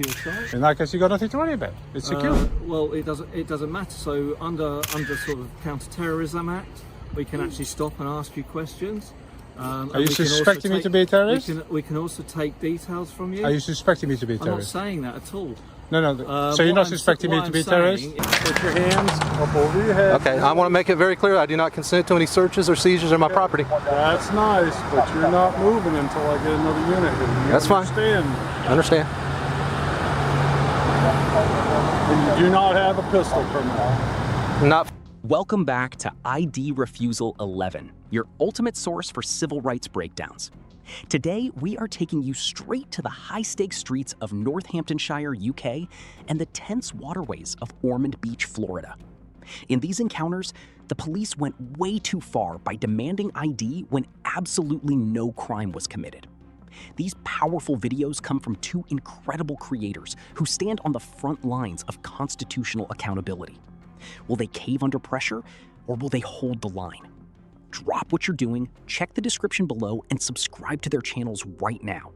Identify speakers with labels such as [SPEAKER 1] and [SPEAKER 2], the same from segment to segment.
[SPEAKER 1] In that case, you got nothing to worry about. It's secure.
[SPEAKER 2] Well, it doesn't matter. So under sort of Counter-Terrorism Act, we can actually stop and ask you questions.
[SPEAKER 1] Are you suspecting me to be a terrorist?
[SPEAKER 2] We can also take details from you.
[SPEAKER 1] Are you suspecting me to be a
[SPEAKER 2] I'm not
[SPEAKER 1] terrorist?
[SPEAKER 2] saying that at all.
[SPEAKER 1] No. So you're not suspecting me to be a terrorist? Put your hands up over your head.
[SPEAKER 3] Okay, I want to make it very clear I do not consent to any searches or seizures of my property.
[SPEAKER 1] That's nice, but you're not moving until I get another unit here.
[SPEAKER 3] That's fine.
[SPEAKER 1] I
[SPEAKER 3] understand.
[SPEAKER 1] And you do not have a pistol permit.
[SPEAKER 3] Not.
[SPEAKER 4] Welcome back to ID Refusal 11, your ultimate source for civil rights breakdowns. Today, we are taking you straight to the high-stakes streets of Northamptonshire, UK, and the tense waterways of Ormond Beach, Florida. In these encounters, the police went way too far by demanding ID when absolutely no crime was committed. These powerful videos come from two incredible creators who stand on the front lines of constitutional accountability. Will they cave under pressure, or will they hold the line? Drop what you're doing, check the description below, and subscribe to their channels right now.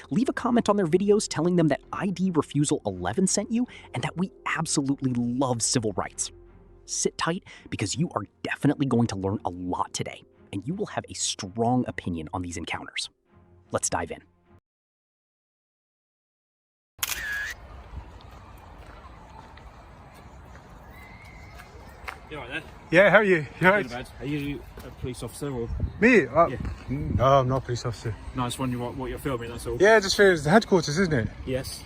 [SPEAKER 4] Leave a comment on their videos telling them that ID Refusal 11 sent you and that we absolutely love civil rights. Sit tight because you are definitely going to learn a lot today, and you will have a strong opinion on these encounters. Let's dive in.
[SPEAKER 2] You all right there?
[SPEAKER 1] Yeah, how are you? You all right?
[SPEAKER 2] Are you a police officer or?
[SPEAKER 1] Me?
[SPEAKER 2] Yeah.
[SPEAKER 1] No, I'm not a police officer.
[SPEAKER 2] No, I just wondering what you're filming, that's all.
[SPEAKER 1] Yeah, just it's the headquarters, isn't it?
[SPEAKER 2] Yes.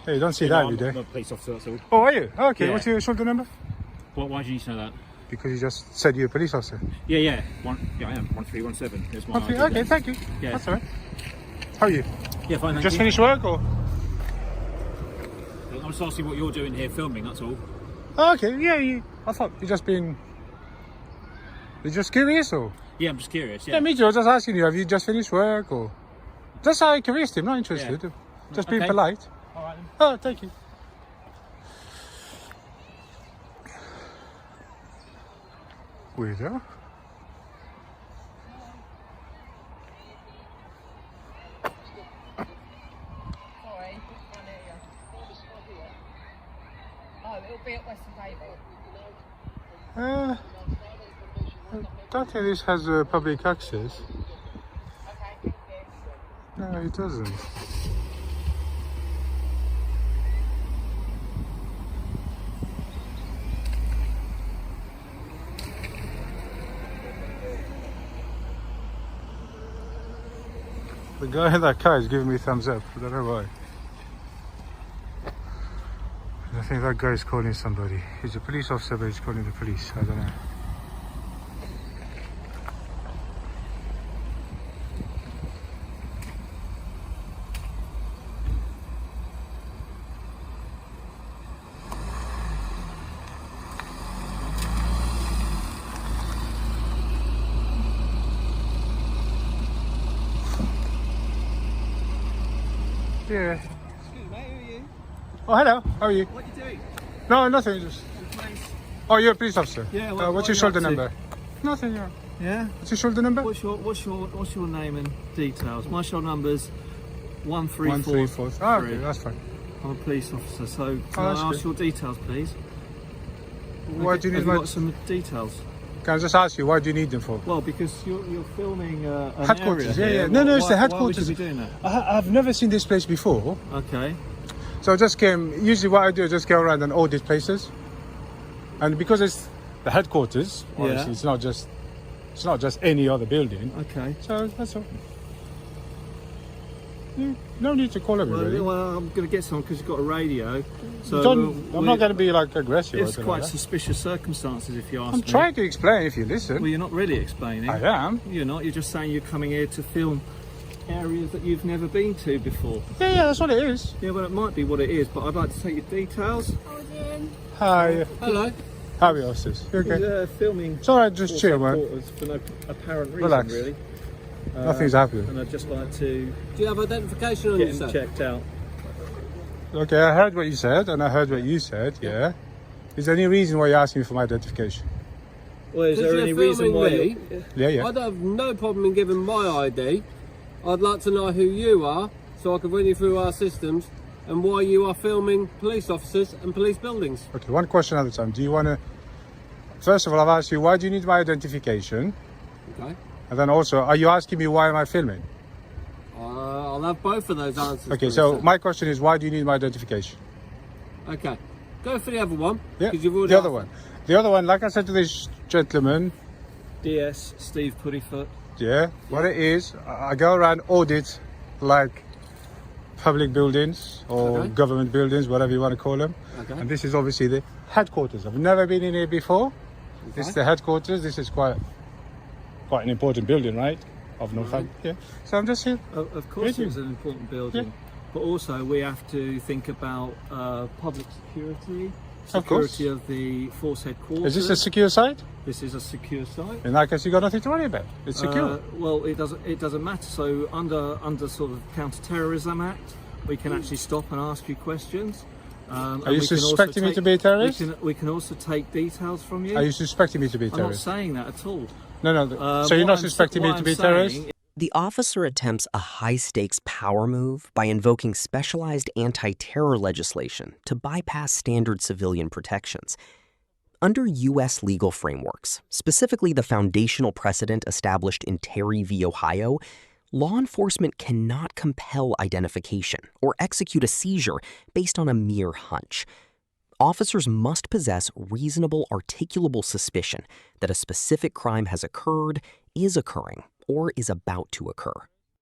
[SPEAKER 1] Hey, you don't see
[SPEAKER 2] No,
[SPEAKER 1] that
[SPEAKER 2] I'm
[SPEAKER 1] every
[SPEAKER 2] not
[SPEAKER 1] day.
[SPEAKER 2] a police officer, that's all.
[SPEAKER 1] Oh, are you? Okay,
[SPEAKER 2] Yeah.
[SPEAKER 1] what's your shoulder number?
[SPEAKER 2] Why do you need to know that?
[SPEAKER 1] Because you just said you're a police officer.
[SPEAKER 2] Yeah. Yeah, I am. 1317. Here's my
[SPEAKER 1] Okay,
[SPEAKER 2] ID.
[SPEAKER 1] okay, thank you.
[SPEAKER 2] Yeah.
[SPEAKER 1] That's all right. How are you?
[SPEAKER 2] Yeah, fine, thank
[SPEAKER 1] Just
[SPEAKER 2] you.
[SPEAKER 1] finished work or?
[SPEAKER 2] I'm just asking what you're doing here filming, that's all.
[SPEAKER 1] Oh, okay, yeah, I thought you're just curious or?
[SPEAKER 2] Yeah, I'm just curious,
[SPEAKER 1] Yeah, me too. I was just asking you, have you just finished work or? Just out of curiosity, I'm not interested.
[SPEAKER 2] Yeah.
[SPEAKER 1] Just being
[SPEAKER 2] Okay.
[SPEAKER 1] polite.
[SPEAKER 2] All right then.
[SPEAKER 1] Oh, thank you. Weirdo.
[SPEAKER 5] Sorry, can't hear you. Oh, it'll be at Western Gable.
[SPEAKER 1] I don't think this has public access.
[SPEAKER 5] Okay, thank you.
[SPEAKER 1] No, it doesn't. The guy in that car is giving me thumbs up. I don't know why. I think that guy is calling somebody. He's a police officer, but he's calling the police. I don't know. Yeah.
[SPEAKER 6] Excuse me, who are you?
[SPEAKER 1] Oh, hello. How are you?
[SPEAKER 6] What are you doing?
[SPEAKER 1] No, nothing. Just.
[SPEAKER 6] Police.
[SPEAKER 1] Oh, you're a police officer.
[SPEAKER 6] Yeah.
[SPEAKER 1] What's
[SPEAKER 6] what
[SPEAKER 1] your
[SPEAKER 6] are you
[SPEAKER 1] shoulder
[SPEAKER 6] up to?
[SPEAKER 1] number? Nothing. Yeah.
[SPEAKER 6] Yeah.
[SPEAKER 1] What's your shoulder number?
[SPEAKER 2] What's your name and details? My show number's 1343.
[SPEAKER 1] 134. Oh, okay, that's fine.
[SPEAKER 2] I'm a police officer, so can
[SPEAKER 1] Oh,
[SPEAKER 2] I
[SPEAKER 1] that's
[SPEAKER 2] ask
[SPEAKER 1] good.
[SPEAKER 2] your details, please?
[SPEAKER 1] Why do you need
[SPEAKER 2] Have
[SPEAKER 1] my?
[SPEAKER 2] you got some details?
[SPEAKER 1] Can I just ask you, why do you need them for?
[SPEAKER 2] Well, because you're filming an
[SPEAKER 1] Headquarters,
[SPEAKER 2] area
[SPEAKER 1] yeah,
[SPEAKER 2] here.
[SPEAKER 1] yeah. No, it's the
[SPEAKER 2] Why
[SPEAKER 1] headquarters.
[SPEAKER 2] would you be doing that?
[SPEAKER 1] I've never seen this place before,
[SPEAKER 2] Okay.
[SPEAKER 1] so I just came. Usually, what I do is just go around and audit places, and because it's the headquarters, obviously,
[SPEAKER 2] Yeah.
[SPEAKER 1] it's not just any other building.
[SPEAKER 2] Okay.
[SPEAKER 1] So that's all. No need to call everybody.
[SPEAKER 2] Well, I'm going to get someone because you've got a radio. So
[SPEAKER 1] I'm not going to be like aggressive. or
[SPEAKER 2] It's
[SPEAKER 1] anything
[SPEAKER 2] quite
[SPEAKER 1] like that.
[SPEAKER 2] suspicious circumstances, if you ask
[SPEAKER 1] I'm
[SPEAKER 2] me.
[SPEAKER 1] trying to explain if you listen.
[SPEAKER 2] Well, you're not really explaining.
[SPEAKER 1] I am.
[SPEAKER 2] You're not. You're just saying you're coming here to film areas that you've never been to before.
[SPEAKER 1] Yeah, that's what it is.
[SPEAKER 2] Yeah, well, it might be what it is, but I'd like to take your details.
[SPEAKER 1] Hi.
[SPEAKER 6] Hello.
[SPEAKER 1] How are you, officers? You okay?
[SPEAKER 2] He's filming.
[SPEAKER 1] It's alright, just chill, man.
[SPEAKER 2] headquarters for no apparent reason,
[SPEAKER 1] Relax.
[SPEAKER 2] really.
[SPEAKER 1] Nothing's happening.
[SPEAKER 2] And I'd just like to
[SPEAKER 6] Do you have identification on
[SPEAKER 2] get
[SPEAKER 6] you,
[SPEAKER 2] him
[SPEAKER 6] sir?
[SPEAKER 2] checked out.
[SPEAKER 1] Okay, I heard what you said, and I heard what you said, yeah. Is there any reason why you're asking me for my identification?
[SPEAKER 2] Well, is
[SPEAKER 6] Because
[SPEAKER 2] there any
[SPEAKER 6] you're
[SPEAKER 2] reason why
[SPEAKER 6] filming
[SPEAKER 2] you...
[SPEAKER 1] Yeah.
[SPEAKER 6] I'd have no problem in giving my ID. I'd like to know who you are, so I can run you through our systems and why you are filming police officers and police buildings.
[SPEAKER 1] Okay, one question at a time. Do you want to... First of all, I've asked you, why do you need my identification?
[SPEAKER 6] Okay.
[SPEAKER 1] And then also, are you asking me why am I filming?
[SPEAKER 6] I'll have both of those answers.
[SPEAKER 1] Okay,
[SPEAKER 6] for
[SPEAKER 1] so
[SPEAKER 6] you, sir.
[SPEAKER 1] my question is, why do you need my identification?
[SPEAKER 6] Okay. Go for the other one.
[SPEAKER 1] Yeah,
[SPEAKER 6] 'cause you've already
[SPEAKER 1] the other
[SPEAKER 6] asked
[SPEAKER 1] one. The other one, like I said to this gentleman,
[SPEAKER 2] DS Steve Puddyfoot.
[SPEAKER 1] yeah, what it is, I go around audit like public buildings or
[SPEAKER 6] Okay.
[SPEAKER 1] government buildings, whatever you want to call them.
[SPEAKER 6] Okay.
[SPEAKER 1] And this is obviously the headquarters. I've never been in here before. This is the headquarters. This is quite an important building, right? Of Northampton. Yeah. So I'm just here.
[SPEAKER 2] Of course,
[SPEAKER 1] Really?
[SPEAKER 2] it's an important building, but also we have to think about public security,
[SPEAKER 1] Of course.
[SPEAKER 2] security of the force headquarters.
[SPEAKER 1] Is this a secure site?
[SPEAKER 2] This is a secure site.
[SPEAKER 1] In that case, you got nothing to worry about. It's secure.
[SPEAKER 2] Well, it doesn't matter. So under sort of Counter-Terrorism Act, we can actually stop and ask you questions.
[SPEAKER 1] Are you suspecting me to be a terrorist?
[SPEAKER 2] We can also take details from you.
[SPEAKER 1] Are you suspecting me to be a
[SPEAKER 2] I'm not
[SPEAKER 1] terrorist?
[SPEAKER 2] saying that at all.
[SPEAKER 1] No. So you're not suspecting me to be a terrorist?
[SPEAKER 4] The officer attempts a high-stakes power move by invoking specialized anti-terror legislation to bypass standard civilian protections. Under U.S. legal frameworks, specifically the foundational precedent established in Terry v. Ohio, law enforcement cannot compel identification or execute a seizure based on a mere hunch. Officers must possess reasonable articulable suspicion that a specific crime has occurred, is occurring, or is about to occur.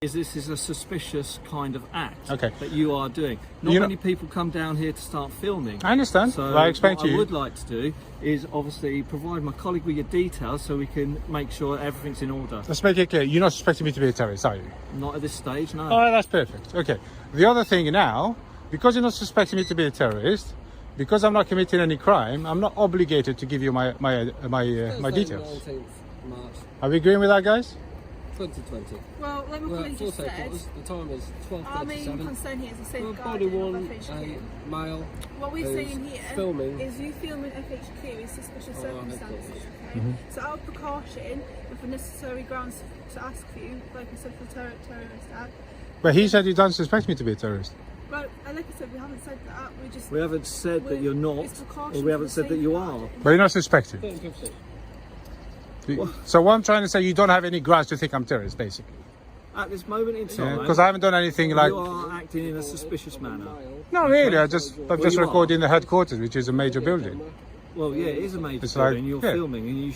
[SPEAKER 2] This is a suspicious kind of act that you are doing. Not
[SPEAKER 1] You know-
[SPEAKER 2] many people come down here to start filming.
[SPEAKER 1] I understand.
[SPEAKER 2] So
[SPEAKER 1] Well, I explained
[SPEAKER 2] what
[SPEAKER 1] to you.
[SPEAKER 2] I would like to do is obviously provide my colleague with your details so we can make sure everything's in order.
[SPEAKER 1] Let's make it clear. You're not suspecting me to be a terrorist, are you?
[SPEAKER 2] Not at this stage, no.
[SPEAKER 1] Oh, that's perfect. Okay. The other thing now, because you're not suspecting me to be a terrorist, because I'm not committing any crime, I'm not obligated to give you my details.
[SPEAKER 6] 19th March
[SPEAKER 1] Are we agreeing with that, guys?
[SPEAKER 6] 2020.
[SPEAKER 5] Well, like my
[SPEAKER 6] We're
[SPEAKER 5] colleague
[SPEAKER 6] at full
[SPEAKER 5] just said,
[SPEAKER 6] headquarters. The time is
[SPEAKER 5] our main
[SPEAKER 6] 12:37.
[SPEAKER 5] concern here is the
[SPEAKER 6] We're body
[SPEAKER 5] safeguarding of
[SPEAKER 6] one,
[SPEAKER 5] FHQ.
[SPEAKER 6] a male.
[SPEAKER 5] What we're
[SPEAKER 6] who's
[SPEAKER 5] saying here
[SPEAKER 6] filming.
[SPEAKER 5] is you filming FHQ in suspicious
[SPEAKER 6] Oh,
[SPEAKER 5] circumstances, okay? So out of precaution, with the necessary grounds to ask for you, like I said, for the Terrorist Act.
[SPEAKER 1] But he said he doesn't suspect me to be a terrorist.
[SPEAKER 5] Well, like I said, we haven't said that.
[SPEAKER 2] We haven't said that you're not,
[SPEAKER 5] It's precaution
[SPEAKER 2] or we
[SPEAKER 5] for
[SPEAKER 2] haven't
[SPEAKER 5] the
[SPEAKER 2] said that you are.
[SPEAKER 5] safeguarding.
[SPEAKER 1] But you're not suspecting.
[SPEAKER 6] Don't give a-
[SPEAKER 1] So what I'm trying to say, you don't have any grounds to think I'm terrorist, basically.
[SPEAKER 2] At this moment in time,
[SPEAKER 1] Because I haven't done anything like...
[SPEAKER 2] you are acting in a suspicious manner.
[SPEAKER 1] No, really. I'm just
[SPEAKER 2] you
[SPEAKER 1] recording
[SPEAKER 2] are.
[SPEAKER 1] the headquarters, which is a major building.
[SPEAKER 2] Well, yeah, it is a major
[SPEAKER 1] It's like-
[SPEAKER 2] building. You're
[SPEAKER 1] yeah.
[SPEAKER 2] filming, and you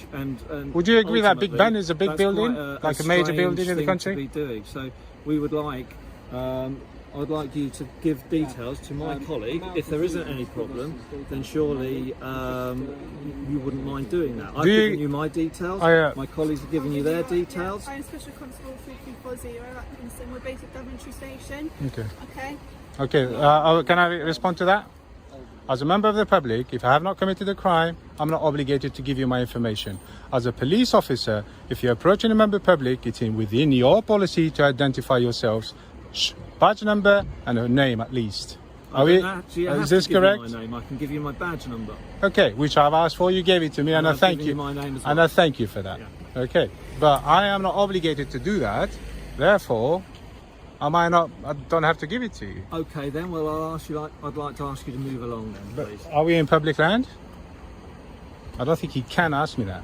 [SPEAKER 2] and
[SPEAKER 1] Would you agree that Big
[SPEAKER 2] ultimately,
[SPEAKER 1] Ben is a big
[SPEAKER 2] that's
[SPEAKER 1] building?
[SPEAKER 2] quite
[SPEAKER 1] Like a major
[SPEAKER 2] strange
[SPEAKER 1] building in the
[SPEAKER 2] thing
[SPEAKER 1] country?
[SPEAKER 2] To be doing. So we would like. I'd like you to give details to my colleague. If there isn't any problem, then surely you wouldn't mind doing that. I've
[SPEAKER 1] Do you-
[SPEAKER 2] given you my details. My colleagues have given you their details.
[SPEAKER 5] I'm Special Constable 334 Atkinson. We're based at Daventry Station.
[SPEAKER 1] Okay.
[SPEAKER 5] Okay.
[SPEAKER 1] Okay, can I respond to that? As a member of the public, if I have not committed a crime, I'm not obligated to give you my information. As a police officer, if you're approaching a member of the public, it's within your policy to identify yourselves. Badge number and a name at least. Are we? Is this correct?
[SPEAKER 2] My name. I can give you my badge number.
[SPEAKER 1] Okay, which I've asked for, you gave it to me, and I
[SPEAKER 2] I've
[SPEAKER 1] thank
[SPEAKER 2] given
[SPEAKER 1] you.
[SPEAKER 2] you my name as
[SPEAKER 1] And
[SPEAKER 2] well.
[SPEAKER 1] I thank you for that.
[SPEAKER 2] Yeah.
[SPEAKER 1] Okay, but I am not obligated to do that. Therefore, I don't have to give it to you.
[SPEAKER 2] Okay, then. Well, I'd like to ask you to move along then, please.
[SPEAKER 1] Are we in public land? I don't think he can ask me that.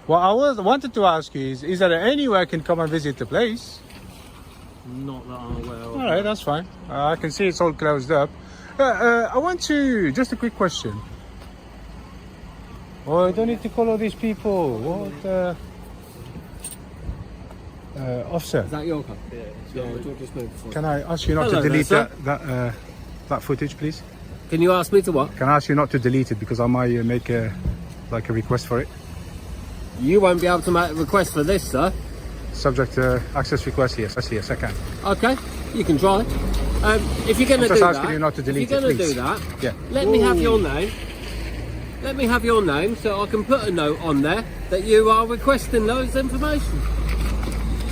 [SPEAKER 1] What I wanted to ask you is there anywhere I can come and visit the place?
[SPEAKER 2] Not that I'm aware of.
[SPEAKER 1] All right, that's fine. I can see it's all closed up. I want to... Just a quick question. Oh, I don't need to call all these people. What? Officer,
[SPEAKER 6] Is that your car? Yeah, we'll just move forward.
[SPEAKER 1] can I ask you not
[SPEAKER 6] Hello
[SPEAKER 1] to delete
[SPEAKER 6] there,
[SPEAKER 1] that footage, please?
[SPEAKER 6] Can you ask me to what?
[SPEAKER 1] Can I ask you not to delete it because I might make a request for it?
[SPEAKER 6] You won't be able to make a request for this, sir.
[SPEAKER 1] Subject to access request, yes, I can.
[SPEAKER 6] Okay, you can try. If you're going to
[SPEAKER 1] I'm just
[SPEAKER 6] do
[SPEAKER 1] asking
[SPEAKER 6] that,
[SPEAKER 1] you not to delete
[SPEAKER 6] if you're
[SPEAKER 1] it,
[SPEAKER 6] going to
[SPEAKER 1] please.
[SPEAKER 6] do that,
[SPEAKER 1] Yeah.
[SPEAKER 6] let me have your name. Let me have your name so I can put a note on there that you are requesting those information.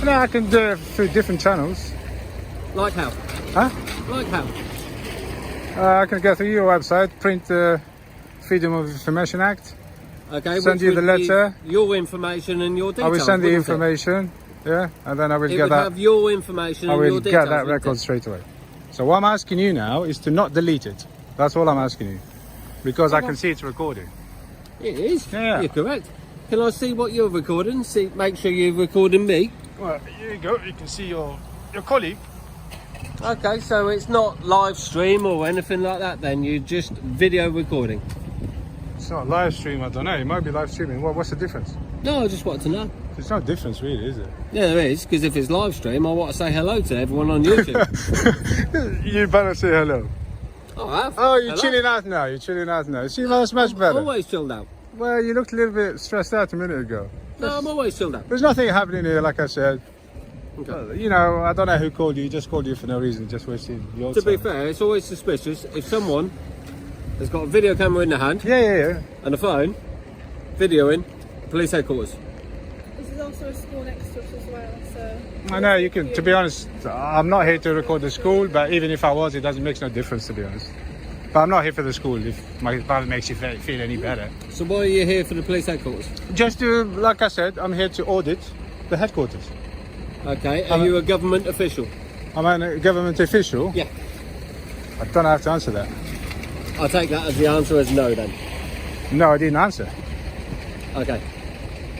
[SPEAKER 1] No, I can do it through different channels.
[SPEAKER 6] Like how?
[SPEAKER 1] Huh?
[SPEAKER 6] Like how?
[SPEAKER 1] I can go through your website, print the Freedom of Information Act.
[SPEAKER 6] Okay,
[SPEAKER 1] Send
[SPEAKER 6] which
[SPEAKER 1] you the
[SPEAKER 6] would be
[SPEAKER 1] letter.
[SPEAKER 6] Your information and your details.
[SPEAKER 1] I will send the
[SPEAKER 6] wouldn't it?
[SPEAKER 1] information, yeah, and then I will
[SPEAKER 6] It
[SPEAKER 1] get
[SPEAKER 6] would
[SPEAKER 1] that.
[SPEAKER 6] have your information
[SPEAKER 1] I
[SPEAKER 6] and
[SPEAKER 1] will
[SPEAKER 6] your
[SPEAKER 1] get
[SPEAKER 6] details.
[SPEAKER 1] that
[SPEAKER 6] wouldn't
[SPEAKER 1] record
[SPEAKER 6] it?
[SPEAKER 1] straight away. So what I'm asking you now is to not delete it. That's all I'm asking you. Because I can see it's recording.
[SPEAKER 6] It is.
[SPEAKER 1] Yeah.
[SPEAKER 6] You're correct. Can I see what you're recording? See, make sure you're recording me.
[SPEAKER 1] Well, here you go. You can see your colleague.
[SPEAKER 6] Okay, so it's not live stream or anything like that then, you're just video recording.
[SPEAKER 1] It's not live stream, I don't know. It might be live streaming. What's the difference?
[SPEAKER 6] No, I just wanted to know.
[SPEAKER 1] There's no difference really, is it?
[SPEAKER 6] Yeah, there is, because if it's live stream, I want to say hello to everyone on YouTube.
[SPEAKER 1] You better say hello.
[SPEAKER 6] Oh, I have.
[SPEAKER 1] Oh, you're
[SPEAKER 6] Hello?
[SPEAKER 1] chilling out now. You're chilling out now. See, that's much better.
[SPEAKER 6] Always chilled out.
[SPEAKER 1] Well, you looked a little bit stressed out a minute ago.
[SPEAKER 6] No, I'm always chilled out.
[SPEAKER 1] There's nothing happening here, like I said.
[SPEAKER 6] Okay.
[SPEAKER 1] Well, you know, I don't know who called you. He just called you for no reason, just wasting your
[SPEAKER 6] To
[SPEAKER 1] time.
[SPEAKER 6] be fair, it's always suspicious if someone has got a video camera in their hand
[SPEAKER 1] Yeah.
[SPEAKER 6] and a phone, videoing police headquarters.
[SPEAKER 5] This is also a school next to us as well, so...
[SPEAKER 1] I know, you can, to be honest, I'm not here to record the school, but even if I was, it doesn't make no difference, to be honest. But I'm not here for the school, if that makes you feel any better.
[SPEAKER 6] So why are you here for the police headquarters?
[SPEAKER 1] Just to, like I said, I'm here to audit the headquarters.
[SPEAKER 6] Okay, are you a government official?
[SPEAKER 1] I'm a government official.
[SPEAKER 6] Yeah.
[SPEAKER 1] I don't have to answer that.
[SPEAKER 6] I'll take that as the answer as no then.
[SPEAKER 1] No, I didn't answer.
[SPEAKER 6] Okay.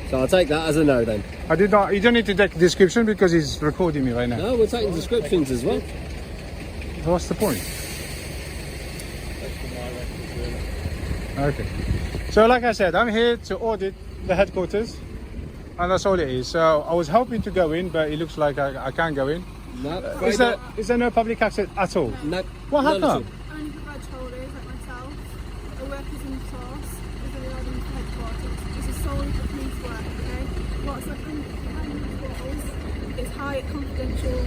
[SPEAKER 6] So I'll take that as a no then.
[SPEAKER 1] I did not. You don't need to take a description because he's recording me right now.
[SPEAKER 6] No, we're taking descriptions as well.
[SPEAKER 1] What's the point? Okay. So like I said, I'm here to audit the headquarters. And that's all it is. So I was hoping to go in, but it looks like I can't go in.
[SPEAKER 6] No.
[SPEAKER 1] Is there no public access at all?
[SPEAKER 6] No.
[SPEAKER 1] What
[SPEAKER 6] none at all.
[SPEAKER 1] happened?
[SPEAKER 5] Only for badge holders like myself, the workers in the source, is allowed into headquarters. This is solely for police work, okay? What's behind the walls is high confidential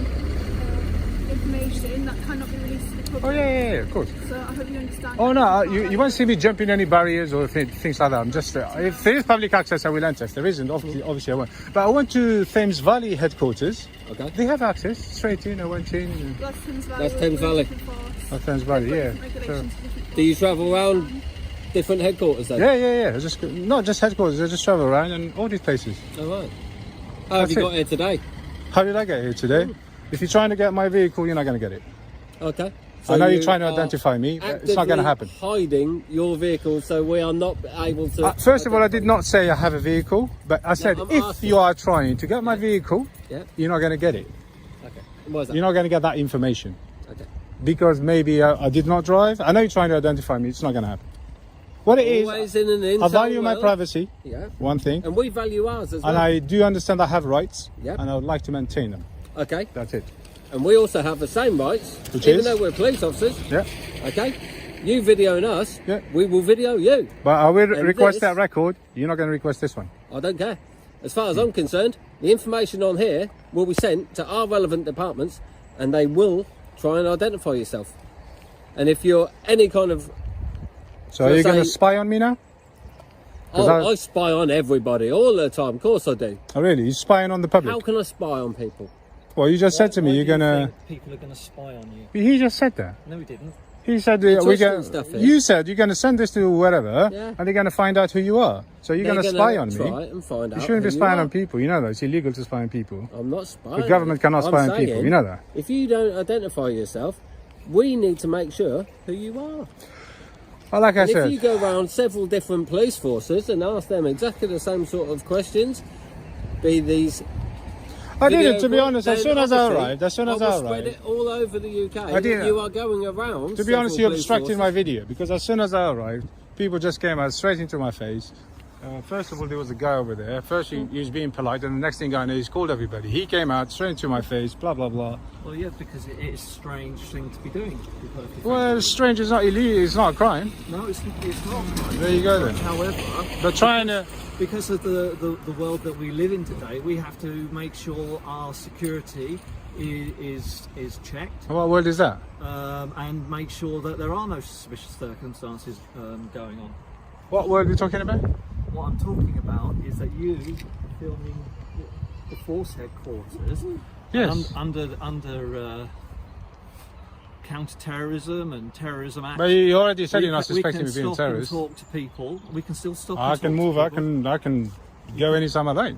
[SPEAKER 5] information that cannot be released to the public.
[SPEAKER 1] Oh yeah, of course.
[SPEAKER 5] So I hope you understand.
[SPEAKER 1] Oh no, you won't see me jumping any barriers or things like that. I'm just if there is public access, I will enter. If there isn't, obviously I won't. But I went to Thames Valley headquarters.
[SPEAKER 6] Okay.
[SPEAKER 1] They have access straight in. I went in.
[SPEAKER 5] That's Thames Valley.
[SPEAKER 6] That's Thames Valley.
[SPEAKER 1] Oh, Thames Valley, yeah. So,
[SPEAKER 6] Do you travel around different headquarters then?
[SPEAKER 1] yeah. Just not just headquarters. I just travel around and audit places.
[SPEAKER 6] All right. How have
[SPEAKER 1] That's
[SPEAKER 6] you
[SPEAKER 1] it.
[SPEAKER 6] got here today?
[SPEAKER 1] How did I get here today? If you're trying to get my vehicle, you're not going to get it.
[SPEAKER 6] Okay.
[SPEAKER 1] I know
[SPEAKER 6] you
[SPEAKER 1] you're trying to
[SPEAKER 6] are
[SPEAKER 1] identify me. But it's not going to happen.
[SPEAKER 6] Hiding your vehicle, so we are not able to.
[SPEAKER 1] First of all, I did not say I have a vehicle, but I said
[SPEAKER 6] I'm
[SPEAKER 1] if
[SPEAKER 6] asking.
[SPEAKER 1] you are trying to get my vehicle,
[SPEAKER 6] Yeah.
[SPEAKER 1] you're not going to get it.
[SPEAKER 6] Okay. And why is that?
[SPEAKER 1] You're not going to get that information
[SPEAKER 6] Okay.
[SPEAKER 1] because maybe I did not drive. I know you're trying to identify me. It's not going to happen. What it is,
[SPEAKER 6] Always in an
[SPEAKER 1] I
[SPEAKER 6] intel
[SPEAKER 1] value my
[SPEAKER 6] world.
[SPEAKER 1] privacy.
[SPEAKER 6] Yeah.
[SPEAKER 1] One thing,
[SPEAKER 6] And we value ours as well.
[SPEAKER 1] and I do understand I have rights,
[SPEAKER 6] Yep.
[SPEAKER 1] and I would like to maintain them.
[SPEAKER 6] Okay.
[SPEAKER 1] That's it.
[SPEAKER 6] And we also have the same rights,
[SPEAKER 1] Which
[SPEAKER 6] even
[SPEAKER 1] is?
[SPEAKER 6] though we're police officers.
[SPEAKER 1] Yeah,
[SPEAKER 6] Okay. You videoing us,
[SPEAKER 1] Yeah.
[SPEAKER 6] we will video you.
[SPEAKER 1] but I will
[SPEAKER 6] And
[SPEAKER 1] request
[SPEAKER 6] this-
[SPEAKER 1] that record. You're not going to request this one.
[SPEAKER 6] I don't care. As far as I'm concerned, the information on here will be sent to our relevant departments and they will try and identify yourself. And if you're any kind of...
[SPEAKER 1] So are you going to
[SPEAKER 6] say-
[SPEAKER 1] spy on me now?
[SPEAKER 6] I spy on everybody all the time. Of course I do.
[SPEAKER 1] Oh, really? You're spying on the public?
[SPEAKER 6] How can I spy on people?
[SPEAKER 1] Well, you just said to me
[SPEAKER 2] Why
[SPEAKER 1] you're
[SPEAKER 2] do you
[SPEAKER 1] going to...
[SPEAKER 2] think people are going to spy on you?
[SPEAKER 1] He just said that.
[SPEAKER 2] No, he didn't.
[SPEAKER 1] He said
[SPEAKER 6] You're
[SPEAKER 1] we're
[SPEAKER 6] twisting
[SPEAKER 1] going.
[SPEAKER 6] stuff here.
[SPEAKER 1] You said you're going to send this to wherever,
[SPEAKER 6] Yeah.
[SPEAKER 1] and they're going to find out who you are. So you're going to spy on
[SPEAKER 6] Try
[SPEAKER 1] me.
[SPEAKER 6] and find out
[SPEAKER 1] You shouldn't be
[SPEAKER 6] who
[SPEAKER 1] spying
[SPEAKER 6] are.
[SPEAKER 1] on people. You know that it's illegal to spy on people.
[SPEAKER 6] I'm not spying.
[SPEAKER 1] The government cannot
[SPEAKER 6] I'm
[SPEAKER 1] spy on people.
[SPEAKER 6] saying,
[SPEAKER 1] You know that.
[SPEAKER 6] If you don't identify yourself, we need to make sure who you are.
[SPEAKER 1] Well, like I
[SPEAKER 6] And if
[SPEAKER 1] said,
[SPEAKER 6] you go around several different police forces and ask them exactly the same sort of questions, be these...
[SPEAKER 1] I
[SPEAKER 6] video
[SPEAKER 1] didn't. To be
[SPEAKER 6] calls,
[SPEAKER 1] honest,
[SPEAKER 6] then
[SPEAKER 1] as soon as I
[SPEAKER 6] obviously
[SPEAKER 1] arrived,
[SPEAKER 6] I will spread
[SPEAKER 1] arrived,
[SPEAKER 6] it all over the UK.
[SPEAKER 1] I didn't.
[SPEAKER 6] You are going around.
[SPEAKER 1] to be honest, you
[SPEAKER 6] several police
[SPEAKER 1] obstructed my
[SPEAKER 6] forces.
[SPEAKER 1] video because as soon as I arrived, people just came out straight into my face. First of all, there was a guy over there. First, he was being polite, and the next thing I know, he's called everybody. He came out straight into my face, blah blah blah.
[SPEAKER 2] Well, yeah, because it is a strange thing to be doing. To be perfectly
[SPEAKER 1] Well,
[SPEAKER 2] frank.
[SPEAKER 1] strange is not illegal. It's not a crime.
[SPEAKER 2] No, it's not.
[SPEAKER 1] There you go then.
[SPEAKER 2] However,
[SPEAKER 1] But trying to.
[SPEAKER 2] because of the world that we live in today, we have to make sure our security is checked
[SPEAKER 1] What word is that?
[SPEAKER 2] and make sure that there are no suspicious circumstances going on.
[SPEAKER 1] What word are we talking about?
[SPEAKER 2] What I'm talking about is that you are filming the force headquarters
[SPEAKER 1] Yes.
[SPEAKER 2] under counter-terrorism and terrorism acts.
[SPEAKER 1] But you already said you're not
[SPEAKER 2] We
[SPEAKER 1] suspecting
[SPEAKER 2] can
[SPEAKER 1] me being a
[SPEAKER 2] stop and
[SPEAKER 1] terrorist.
[SPEAKER 2] talk to people. We can still stop.
[SPEAKER 1] I
[SPEAKER 2] and
[SPEAKER 1] can
[SPEAKER 2] talk
[SPEAKER 1] move.
[SPEAKER 2] to
[SPEAKER 1] I
[SPEAKER 2] people.
[SPEAKER 1] can go anytime I like.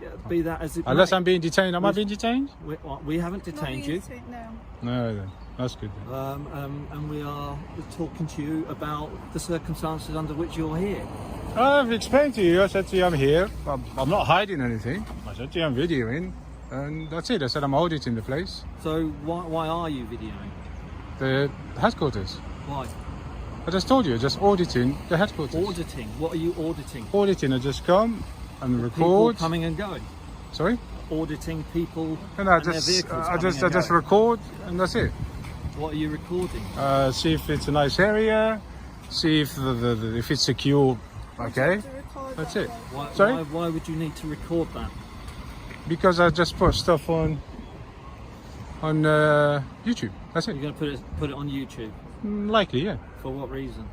[SPEAKER 2] Yeah, be that as it
[SPEAKER 1] Unless
[SPEAKER 2] may.
[SPEAKER 1] I'm being detained. Am I being detained?
[SPEAKER 2] We haven't detained you.
[SPEAKER 5] No.
[SPEAKER 1] No, then. That's good. Then.
[SPEAKER 2] And we are talking to you about the circumstances under which you're here.
[SPEAKER 1] I've explained to you. I said to you, I'm here. I'm not hiding anything. I said to you, I'm videoing. And that's it. I said I'm auditing the place.
[SPEAKER 2] So why are you videoing?
[SPEAKER 1] The headquarters.
[SPEAKER 2] Why?
[SPEAKER 1] I just told you, just auditing the headquarters.
[SPEAKER 2] Auditing. What are you auditing?
[SPEAKER 1] Auditing, I just come and
[SPEAKER 2] People
[SPEAKER 1] record.
[SPEAKER 2] coming and going.
[SPEAKER 1] Sorry?
[SPEAKER 2] Auditing people
[SPEAKER 1] And
[SPEAKER 2] and their vehicles
[SPEAKER 1] I just
[SPEAKER 2] coming and going.
[SPEAKER 1] record and that's it.
[SPEAKER 2] What are you recording?
[SPEAKER 1] See if it's a nice area, see if if it's secure. Okay, that's it. Sorry?
[SPEAKER 2] Why would you need to record that?
[SPEAKER 1] Because I just put stuff on YouTube. That's it.
[SPEAKER 2] You're going to put it on YouTube.
[SPEAKER 1] Likely, yeah.
[SPEAKER 2] For what reason?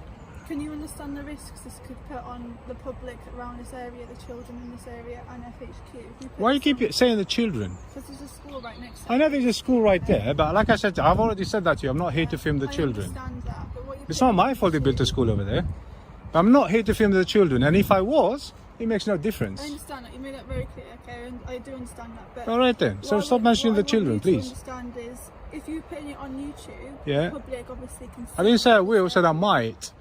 [SPEAKER 5] Can you understand the risks this could put on the public around this area, the children in this area, and FHQ?
[SPEAKER 1] Why you keep saying the children?
[SPEAKER 5] Because there's a school right next to
[SPEAKER 1] I know there's a school right there, but like I said, I've already said that to you. I'm not here to film the children.
[SPEAKER 5] I understand that, but what
[SPEAKER 1] It's not my fault they built a school over there. I'm not here to film the children, and if I was, it makes no
[SPEAKER 5] I
[SPEAKER 1] difference.
[SPEAKER 5] understand that. You made that very clear, okay? And I do understand that. But
[SPEAKER 1] All right then. So
[SPEAKER 5] what I
[SPEAKER 1] stop
[SPEAKER 5] want-
[SPEAKER 1] mentioning the
[SPEAKER 5] what I want
[SPEAKER 1] children,
[SPEAKER 5] you
[SPEAKER 1] please.
[SPEAKER 5] To understand is, if you're putting it on YouTube,
[SPEAKER 1] Yeah.
[SPEAKER 5] the public obviously can see.
[SPEAKER 1] I didn't say I will. I said I might.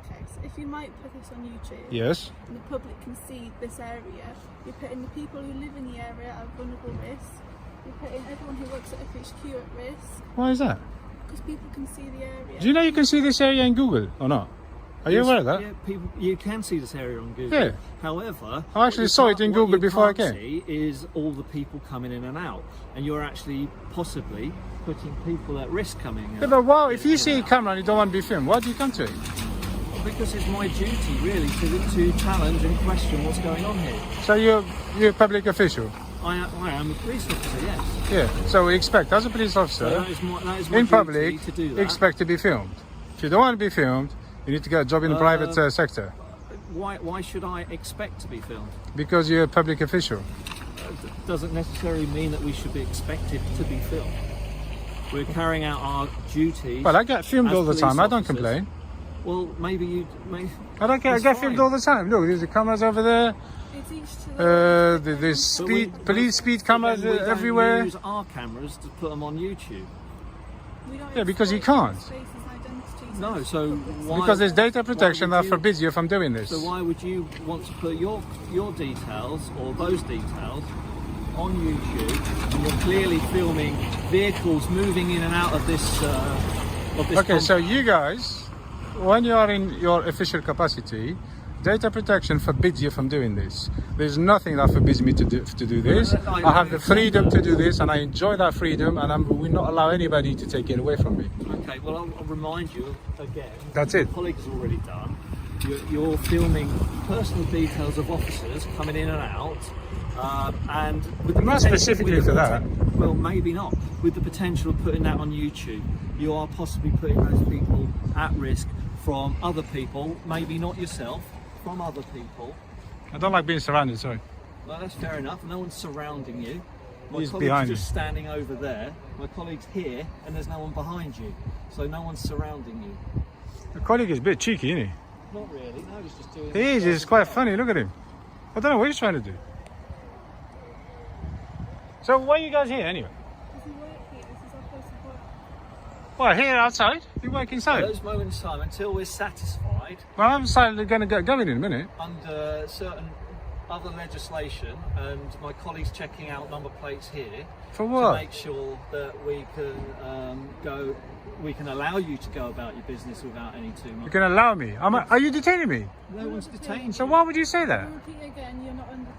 [SPEAKER 5] Okay, so if you might put this on YouTube,
[SPEAKER 1] Yes.
[SPEAKER 5] and the public can see this area, you're putting the people who live in the area at vulnerable risk. You're putting everyone who works at FHQ at risk
[SPEAKER 1] Why is that?
[SPEAKER 5] because people can see the area.
[SPEAKER 1] Do you know you can see this area in Google or not? Are you aware of that?
[SPEAKER 2] Yeah, people, you can see this area on Google.
[SPEAKER 1] Yeah.
[SPEAKER 2] However,
[SPEAKER 1] I actually
[SPEAKER 2] what you
[SPEAKER 1] saw it
[SPEAKER 2] can't-
[SPEAKER 1] in
[SPEAKER 2] what
[SPEAKER 1] Google
[SPEAKER 2] you
[SPEAKER 1] before I
[SPEAKER 2] can't
[SPEAKER 1] came.
[SPEAKER 2] see is all the people coming in and out, and you're actually possibly putting people at risk coming in.
[SPEAKER 1] Yeah, but wow, if you
[SPEAKER 2] in
[SPEAKER 1] see a
[SPEAKER 2] and out.
[SPEAKER 1] camera and you don't want to be filmed, why do you come to it?
[SPEAKER 2] Because it's my duty, really, to challenge and question what's going on here.
[SPEAKER 1] So you're a public official.
[SPEAKER 2] I am a police officer, yes.
[SPEAKER 1] Yeah. So we expect, as a police
[SPEAKER 2] So
[SPEAKER 1] officer,
[SPEAKER 2] that is my
[SPEAKER 1] in
[SPEAKER 2] duty
[SPEAKER 1] public,
[SPEAKER 2] to do that.
[SPEAKER 1] expect to be filmed. If you don't want to be filmed, you need to get a job in the private sector
[SPEAKER 2] Why should I expect to be filmed?
[SPEAKER 1] because you're a public official.
[SPEAKER 2] Doesn't necessarily mean that we should be expected to be filmed. We're carrying out our duties.
[SPEAKER 1] Well, I get filmed
[SPEAKER 2] as
[SPEAKER 1] all the
[SPEAKER 2] police
[SPEAKER 1] time. I don't
[SPEAKER 2] officers.
[SPEAKER 1] complain.
[SPEAKER 2] Well, maybe you.
[SPEAKER 1] I don't care. I
[SPEAKER 2] It's
[SPEAKER 1] get filmed
[SPEAKER 2] fine.
[SPEAKER 1] all the time. Look, there's the cameras over there.
[SPEAKER 5] It's each to their own.
[SPEAKER 1] There's
[SPEAKER 2] But we-
[SPEAKER 1] speed, police speed
[SPEAKER 2] but
[SPEAKER 1] cameras
[SPEAKER 2] then we don't
[SPEAKER 1] everywhere.
[SPEAKER 2] use our cameras to put them on YouTube.
[SPEAKER 5] We don't
[SPEAKER 1] Yeah, because you
[SPEAKER 5] exploit
[SPEAKER 1] can't.
[SPEAKER 5] spaces and identities
[SPEAKER 2] No,
[SPEAKER 5] of
[SPEAKER 2] so
[SPEAKER 5] public
[SPEAKER 2] why?
[SPEAKER 1] Because there's data
[SPEAKER 2] why
[SPEAKER 1] protection
[SPEAKER 2] would
[SPEAKER 1] that
[SPEAKER 2] you-
[SPEAKER 1] forbids you from doing this.
[SPEAKER 2] So why would you want to put your details or those details on YouTube? And you're clearly filming vehicles moving in and out of this.
[SPEAKER 1] Okay, so you guys, when you are in your official capacity, data protection forbids you from doing this. There's nothing that forbids me to do this. I have the freedom to do this, and I enjoy that freedom, and we not allow anybody to take it away from me.
[SPEAKER 2] Okay, well, I'll remind you again.
[SPEAKER 1] That's
[SPEAKER 2] what
[SPEAKER 1] it.
[SPEAKER 2] My colleague has already done. You're filming personal details of officers coming in and out, and with the
[SPEAKER 1] Not
[SPEAKER 2] potential-
[SPEAKER 1] specifically
[SPEAKER 2] with the
[SPEAKER 1] for that.
[SPEAKER 2] Well, maybe not. With the potential of putting that on YouTube, you are possibly putting those people at risk from other people. Maybe not yourself, from other people.
[SPEAKER 1] I don't like being surrounded, sorry.
[SPEAKER 2] Well, that's fair enough. No one's surrounding you. My
[SPEAKER 1] He's
[SPEAKER 2] colleague's
[SPEAKER 1] behind
[SPEAKER 2] just standing over there. My colleague's here, and there's no one behind you. So no one's surrounding you.
[SPEAKER 1] The colleague is a bit cheeky, isn't
[SPEAKER 2] Not really. No, he's just doing.
[SPEAKER 1] he? He is, he's quite funny, look at him. I don't know what he's trying to do. So why are you guys here anyway?
[SPEAKER 5] Because we work here, this is our place of work.
[SPEAKER 1] Well, here outside? You work
[SPEAKER 2] At
[SPEAKER 1] inside?
[SPEAKER 2] those moments in time, until we're satisfied
[SPEAKER 1] Well, I'm decided going to get going in a minute.
[SPEAKER 2] under certain other legislation, and my colleague's checking out number plates here
[SPEAKER 1] For
[SPEAKER 2] to
[SPEAKER 1] what?
[SPEAKER 2] make sure that we can allow you to go about your business without any too
[SPEAKER 1] You
[SPEAKER 2] much.
[SPEAKER 1] can allow me. Are you detaining me?
[SPEAKER 2] No one's detained.
[SPEAKER 1] So why would you say that?
[SPEAKER 5] Repeat again, you're not under.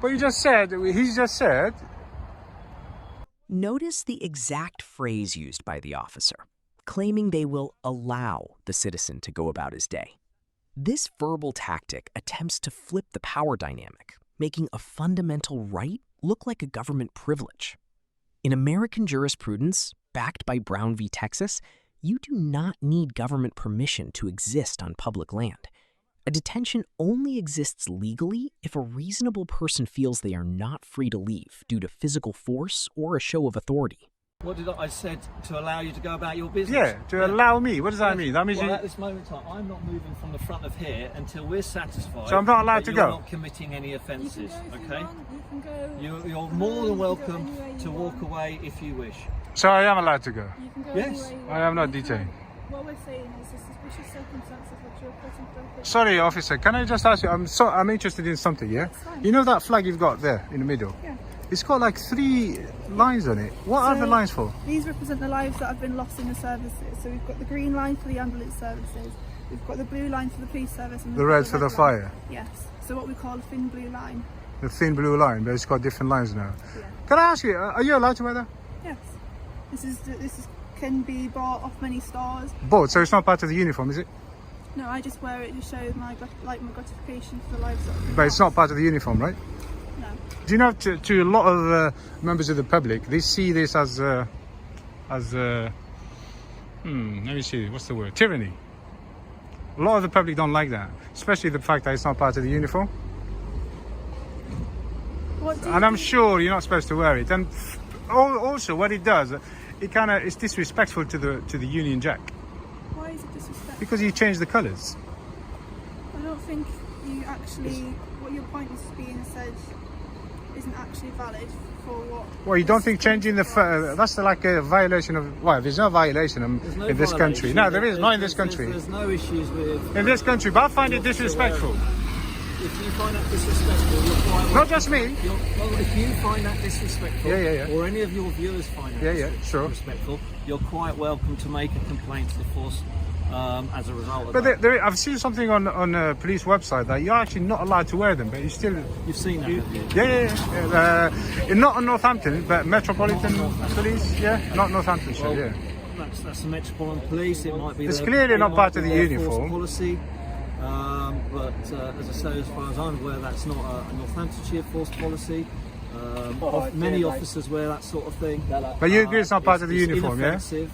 [SPEAKER 1] But you just said, he's just said,
[SPEAKER 4] Notice the exact phrase used by the officer, claiming they will allow the citizen to go about his day. This verbal tactic attempts to flip the power dynamic, making a fundamental right look like a government privilege. In American jurisprudence, backed by Brown v. Texas, you do not need government permission to exist on public land. A detention only exists legally if a reasonable person feels they are not free to leave due to physical force or a show of authority.
[SPEAKER 2] What did I said to allow you to go about your business?
[SPEAKER 1] Yeah, to allow me. What does that mean? That means
[SPEAKER 2] well,
[SPEAKER 1] you...
[SPEAKER 2] at this moment in time, I'm not moving from the front of here until we're satisfied.
[SPEAKER 1] So I'm not allowed
[SPEAKER 2] that
[SPEAKER 1] to
[SPEAKER 2] you're
[SPEAKER 1] go?
[SPEAKER 2] not committing any offences, okay?
[SPEAKER 5] You can go.
[SPEAKER 2] You're more than welcome to walk away if you wish.
[SPEAKER 1] So I am allowed to go?
[SPEAKER 5] You can go
[SPEAKER 2] Yes.
[SPEAKER 5] anywhere you
[SPEAKER 1] I am not
[SPEAKER 5] want. You
[SPEAKER 1] detained.
[SPEAKER 5] can. What we're saying is the suspicious circumstances which you're putting forth.
[SPEAKER 1] Sorry, officer, can I just ask you, I'm interested in something, yeah?
[SPEAKER 5] fine.
[SPEAKER 1] You know that flag you've got there in the middle?
[SPEAKER 5] Yeah.
[SPEAKER 1] It's got like 3 lines on it. What are the lines for?
[SPEAKER 5] These represent the lives that have been lost in the services. So we've got the green line for the ambulance services, we've got the blue line for the police service, and
[SPEAKER 1] The red for the
[SPEAKER 5] red
[SPEAKER 1] fire?
[SPEAKER 5] line. Yes. So what we call a thin blue line.
[SPEAKER 1] The thin blue line, but it's got different lines now.
[SPEAKER 5] Yeah.
[SPEAKER 1] Can I ask you, are you allowed to wear that?
[SPEAKER 5] Yes. This can be bought off many stores.
[SPEAKER 1] Both, so it's not part of the uniform, is it?
[SPEAKER 5] No, I just wear it to show my gratification for the lives that have been
[SPEAKER 1] But it's not
[SPEAKER 5] lost.
[SPEAKER 1] part of the uniform, right?
[SPEAKER 5] No.
[SPEAKER 1] Do you know, to a lot of members of the public, they see this as let me see, what's the word? Tyranny. A lot of the public don't like that, especially the fact that it's not part of the uniform. And I'm sure you're not supposed to wear it. And also, what it does, it's disrespectful to the Union Jack
[SPEAKER 5] Why is it disrespectful?
[SPEAKER 1] because you change the colours.
[SPEAKER 5] I don't think you actually, what your point is being said isn't actually valid for what...
[SPEAKER 1] Well, you don't think changing the that's like a violation of... Well, there's no violation
[SPEAKER 2] There's no
[SPEAKER 1] in this country.
[SPEAKER 2] violation.
[SPEAKER 1] No, there is not in this country.
[SPEAKER 2] There's no issues with...
[SPEAKER 1] In this country, but I find it disrespectful.
[SPEAKER 2] If you find that disrespectful, you're quite welcome.
[SPEAKER 1] Not just me.
[SPEAKER 2] Well, if you find that disrespectful,
[SPEAKER 1] Yeah.
[SPEAKER 2] or any of your viewers find that
[SPEAKER 1] Sure.
[SPEAKER 2] disrespectful, you're quite welcome to make a complaint to the force as a result of
[SPEAKER 1] But
[SPEAKER 2] that.
[SPEAKER 1] I've seen something on a police website that you're actually not allowed to wear them, but you still...
[SPEAKER 2] You've seen that, have you?
[SPEAKER 1] Yeah. Not in Northampton, but Metropolitan Police, yeah? Not Northamptonshire,
[SPEAKER 2] Well,
[SPEAKER 1] yeah.
[SPEAKER 2] That's the Metropolitan Police. It might be.
[SPEAKER 1] It's
[SPEAKER 2] their-
[SPEAKER 1] clearly
[SPEAKER 2] it
[SPEAKER 1] not
[SPEAKER 2] might
[SPEAKER 1] part
[SPEAKER 2] be
[SPEAKER 1] of the
[SPEAKER 2] their
[SPEAKER 1] uniform.
[SPEAKER 2] force policy. But as I say, as far as I'm aware, that's not a Northamptonshire force policy. Many officers wear that sort of thing.
[SPEAKER 1] But you agree it's not part of the uniform, yeah?
[SPEAKER 2] inoffensive,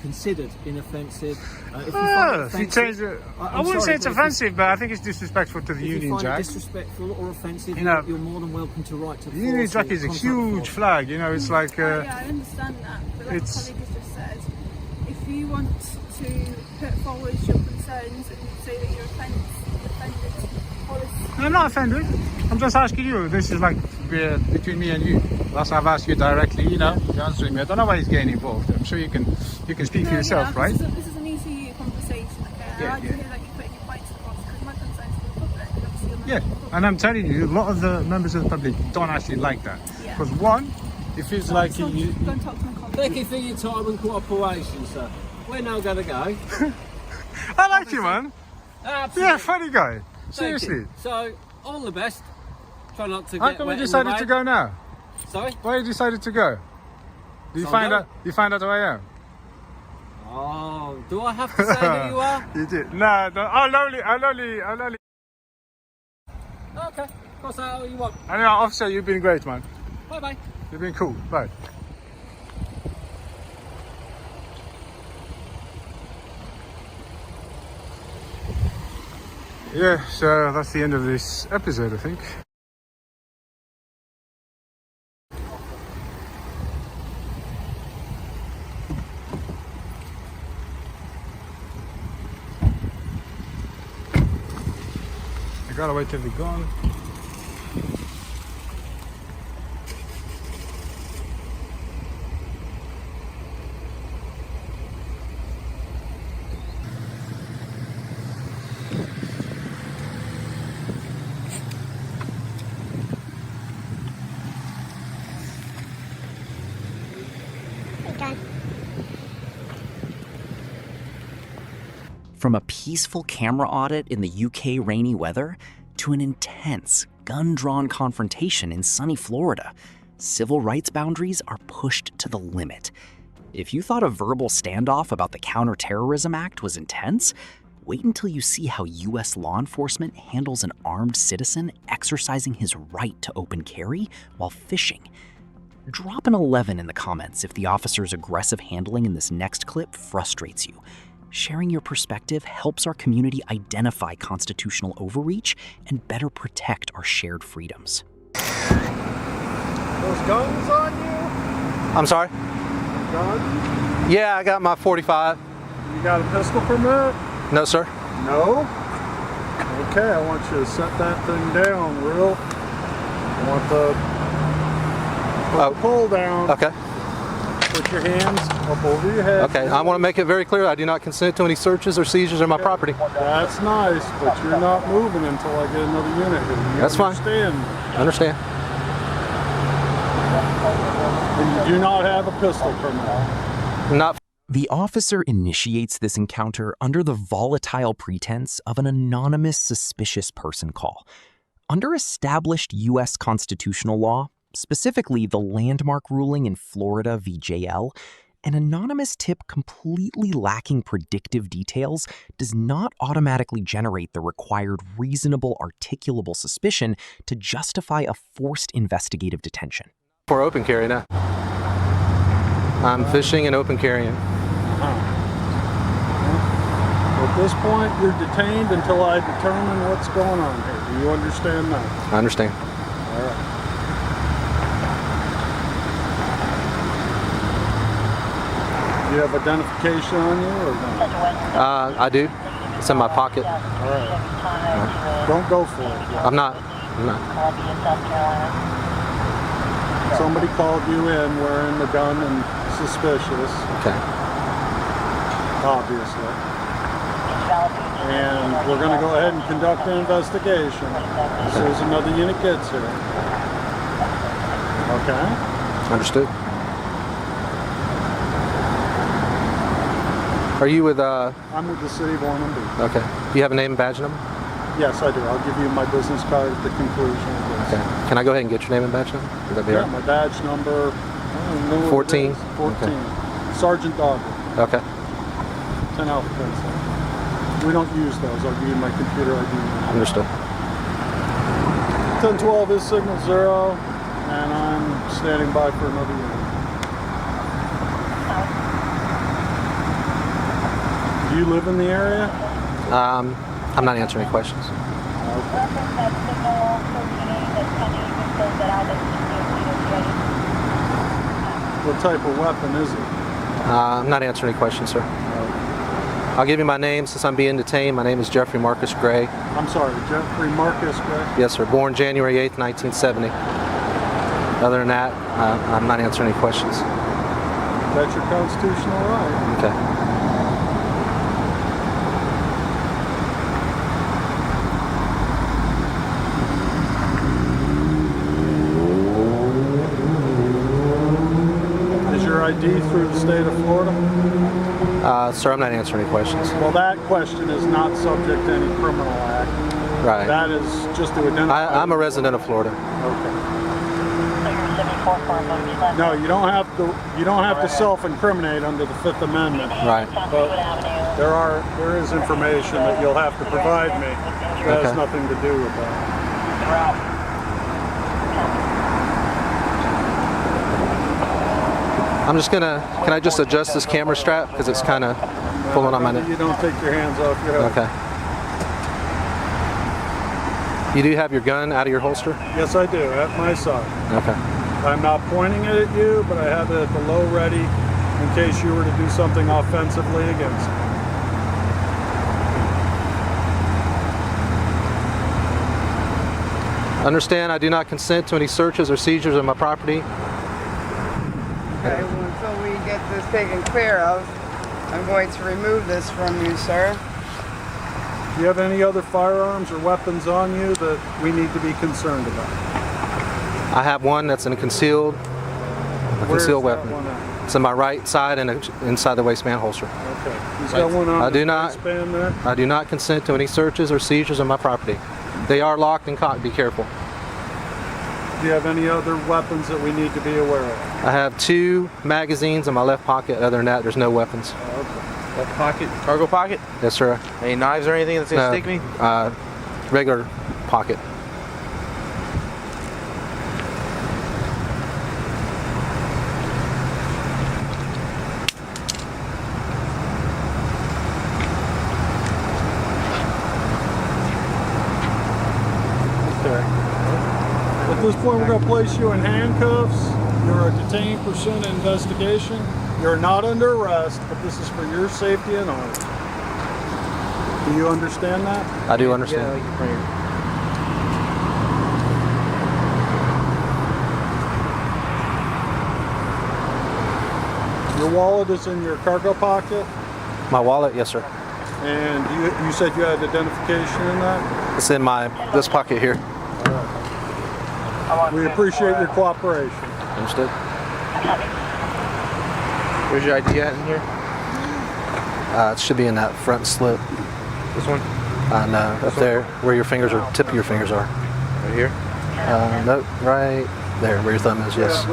[SPEAKER 2] considered inoffensive. If you
[SPEAKER 1] Ah,
[SPEAKER 2] find it
[SPEAKER 1] if you
[SPEAKER 2] offensive,
[SPEAKER 1] change it... I wouldn't say it's offensive, but I think it's disrespectful to the
[SPEAKER 2] if you
[SPEAKER 1] Union
[SPEAKER 2] find
[SPEAKER 1] Jack.
[SPEAKER 2] it disrespectful or offensive,
[SPEAKER 1] You know,
[SPEAKER 2] you're more than welcome to write to the
[SPEAKER 1] The Union
[SPEAKER 2] force
[SPEAKER 1] Jack
[SPEAKER 2] or
[SPEAKER 1] is a
[SPEAKER 2] contact the
[SPEAKER 1] huge
[SPEAKER 2] force.
[SPEAKER 1] flag, you know, it's like...
[SPEAKER 5] yeah, I understand that, but like
[SPEAKER 1] it's-
[SPEAKER 5] my colleague has just said, if you want to put forward your concerns and say that you're offended policy...
[SPEAKER 1] I'm not offended. I'm just asking you. This is like between me and you. That's why I've asked you directly, you know, you're answering me. I don't know why he's getting involved. I'm sure you can speak for yourself, right?
[SPEAKER 5] This is an easy conversation, okay?
[SPEAKER 1] Yeah,
[SPEAKER 5] I like to
[SPEAKER 1] yeah.
[SPEAKER 5] hear that you're putting your points across because my concerns for the public, and obviously you're not
[SPEAKER 1] Yeah,
[SPEAKER 5] the public.
[SPEAKER 1] and I'm telling you, a lot of the members of the public don't actually like that.
[SPEAKER 5] Yeah.
[SPEAKER 1] Because one, it feels like
[SPEAKER 5] So
[SPEAKER 1] you...
[SPEAKER 5] go and talk to my colleague.
[SPEAKER 6] Thank you for your time and cooperation, sir. We're now going to go.
[SPEAKER 1] I like you, man.
[SPEAKER 6] Absolutely.
[SPEAKER 1] Yeah, funny guy.
[SPEAKER 6] Thank
[SPEAKER 1] Seriously.
[SPEAKER 6] you. So, all the best. Try not to
[SPEAKER 1] How
[SPEAKER 6] get
[SPEAKER 1] come
[SPEAKER 6] wet
[SPEAKER 1] you
[SPEAKER 6] in the
[SPEAKER 1] decided
[SPEAKER 6] rain.
[SPEAKER 1] to go now?
[SPEAKER 6] Sorry?
[SPEAKER 1] Why you decided to go? Did you
[SPEAKER 6] So
[SPEAKER 1] find
[SPEAKER 6] I'm
[SPEAKER 1] out? You find out who I am?
[SPEAKER 6] Oh, do I have to say who you are?
[SPEAKER 1] You did. No, I'll only.
[SPEAKER 6] Okay, cross out all you want.
[SPEAKER 1] Anyway, officer, you've been great, man.
[SPEAKER 6] Bye-bye.
[SPEAKER 1] You've been cool. Bye. Yeah, so that's the end of this episode, I think. I gotta wait till they're gone.
[SPEAKER 4] From a peaceful camera audit in the UK rainy weather to an intense, gun-drawn confrontation in sunny Florida, civil rights boundaries are pushed to the limit. If you thought a verbal standoff about the Counterterrorism Act was intense, wait until you see how US law enforcement handles an armed citizen exercising his right to open carry while fishing. Drop an 11 in the comments if the officer's aggressive handling in this next clip frustrates you. Sharing your perspective helps our community identify constitutional overreach and better protect our shared freedoms.
[SPEAKER 1] Those guns on you?
[SPEAKER 3] I'm sorry?
[SPEAKER 2] gun?
[SPEAKER 3] Yeah, I got my 45.
[SPEAKER 2] You got a pistol permit?
[SPEAKER 3] No, sir.
[SPEAKER 2] No? Okay, I want you to set that thing down, real. I want the pull down.
[SPEAKER 3] Okay.
[SPEAKER 2] Put your hands up over your head.
[SPEAKER 3] Okay. I want to make it very clear. I do not consent to any searches or seizures of my property.
[SPEAKER 2] That's nice, but you're not moving until I get another unit here. You
[SPEAKER 3] That's fine.
[SPEAKER 2] understand?
[SPEAKER 3] Understand.
[SPEAKER 2] And you do not have a pistol permit.
[SPEAKER 3] Not.
[SPEAKER 4] The officer initiates this encounter under the volatile pretense of an anonymous suspicious person call. Under established U.S. constitutional law, specifically the landmark ruling in Florida v. JL, an anonymous tip completely lacking predictive details does not automatically generate the required reasonable articulable suspicion to justify a forced investigative detention.
[SPEAKER 3] For open carry now. I'm fishing and open carrying.
[SPEAKER 2] At this point, you're detained until I determine what's going on here. Do you understand that?
[SPEAKER 3] I understand.
[SPEAKER 2] All right. Do you have identification on you or no?
[SPEAKER 3] I do. It's in my pocket.
[SPEAKER 2] All right. Don't go for it.
[SPEAKER 3] I'm not.
[SPEAKER 2] Somebody called you in wearing the gun and suspicious,
[SPEAKER 3] Okay.
[SPEAKER 2] obviously. And we're going to go ahead and conduct an investigation as soon as another unit gets here. Okay?
[SPEAKER 3] Understood. Are you with,
[SPEAKER 2] I'm with the city of Ormond Beach.
[SPEAKER 3] okay. Do you have a name and badge number?
[SPEAKER 2] Yes, I do. I'll give you my business card at the conclusion of this.
[SPEAKER 3] Okay. Can I go ahead and get your name and badge number? Would that be
[SPEAKER 2] Yeah,
[SPEAKER 3] all right?
[SPEAKER 2] my badge number, I don't know what it
[SPEAKER 3] 14?
[SPEAKER 2] is. 14.
[SPEAKER 3] Okay.
[SPEAKER 2] Sergeant Dogger,
[SPEAKER 3] Okay.
[SPEAKER 2] 10 Alpha pencil. We don't use those. I'll give you my computer ID now.
[SPEAKER 3] Understood.
[SPEAKER 2] 1012 is signal 0, and I'm standing by for another unit. Do you live in the area?
[SPEAKER 3] I'm not answering any questions.
[SPEAKER 2] What type of weapon is it?
[SPEAKER 3] I'm not answering any questions, sir. I'll give you my name since I'm being detained. My name is Jeffrey Marcus Gray.
[SPEAKER 2] I'm sorry, Jeffrey Marcus Gray?
[SPEAKER 3] Yes, sir. Born January 8th, 1970. Other than that, I'm not answering any questions.
[SPEAKER 2] That's your constitutional right.
[SPEAKER 3] Okay.
[SPEAKER 2] Is your ID through the state of Florida?
[SPEAKER 3] Sir, I'm not answering any questions.
[SPEAKER 2] Well, that question is not subject to any criminal act.
[SPEAKER 3] Right.
[SPEAKER 2] That is just to identify.
[SPEAKER 3] I'm a resident of Florida.
[SPEAKER 2] Okay. No, you don't have to. You don't have to self-incriminate under the Fifth Amendment.
[SPEAKER 3] Right.
[SPEAKER 2] But there is information that you'll have to provide me that has
[SPEAKER 3] Okay.
[SPEAKER 2] nothing to do with that.
[SPEAKER 3] I'm just gonna. Can I just adjust this camera strap because it's kind of pulling on my neck?
[SPEAKER 2] You don't take your hands off your head.
[SPEAKER 3] Okay. You do have your gun out of your holster?
[SPEAKER 2] Yes, I do, at my side.
[SPEAKER 3] Okay.
[SPEAKER 2] I'm not pointing it at you, but I have it at the low ready in case you were to do something offensively against me.
[SPEAKER 3] Understand, I do not consent to any searches or seizures of my property.
[SPEAKER 7] Okay, well, until we get this taken care of, I'm going to remove this from you, sir.
[SPEAKER 2] Do you have any other firearms or weapons on you that we need to be concerned about?
[SPEAKER 3] I have one that's in a concealed
[SPEAKER 2] Where's that
[SPEAKER 3] weapon.
[SPEAKER 2] one at?
[SPEAKER 3] It's on my right side and inside the waistband holster.
[SPEAKER 2] Okay. He's got one on
[SPEAKER 3] I do
[SPEAKER 2] his
[SPEAKER 3] not-
[SPEAKER 2] waistband there.
[SPEAKER 3] I do not consent to any searches or seizures of my property. They are locked and cocked. Be careful.
[SPEAKER 2] Do you have any other weapons that we need to be aware of?
[SPEAKER 3] I have 2 magazines in my left pocket. Other than that, there's no weapons.
[SPEAKER 2] Okay.
[SPEAKER 8] Left pocket, cargo pocket.
[SPEAKER 3] Yes, sir.
[SPEAKER 8] Any knives or anything that's gonna
[SPEAKER 3] No,
[SPEAKER 8] stick me?
[SPEAKER 3] regular pocket.
[SPEAKER 2] Okay. At this point, we're going to place you in handcuffs. You're a detained pursuant to investigation.
[SPEAKER 9] You're not under arrest, but this is for your safety and ours. Do you understand that?
[SPEAKER 3] I do understand.
[SPEAKER 9] Your wallet is in your cargo pocket,
[SPEAKER 3] My wallet? Yes, sir.
[SPEAKER 9] and you said you had identification in that?
[SPEAKER 3] It's in this pocket here.
[SPEAKER 9] We appreciate your cooperation.
[SPEAKER 3] Understood?
[SPEAKER 8] Where's your ID at in here?
[SPEAKER 3] It should be in that front slip.
[SPEAKER 8] This one?
[SPEAKER 3] No, up there where your fingers are, tip of your fingers are.
[SPEAKER 8] Right here?
[SPEAKER 3] Nope, right there where your thumb is, yes.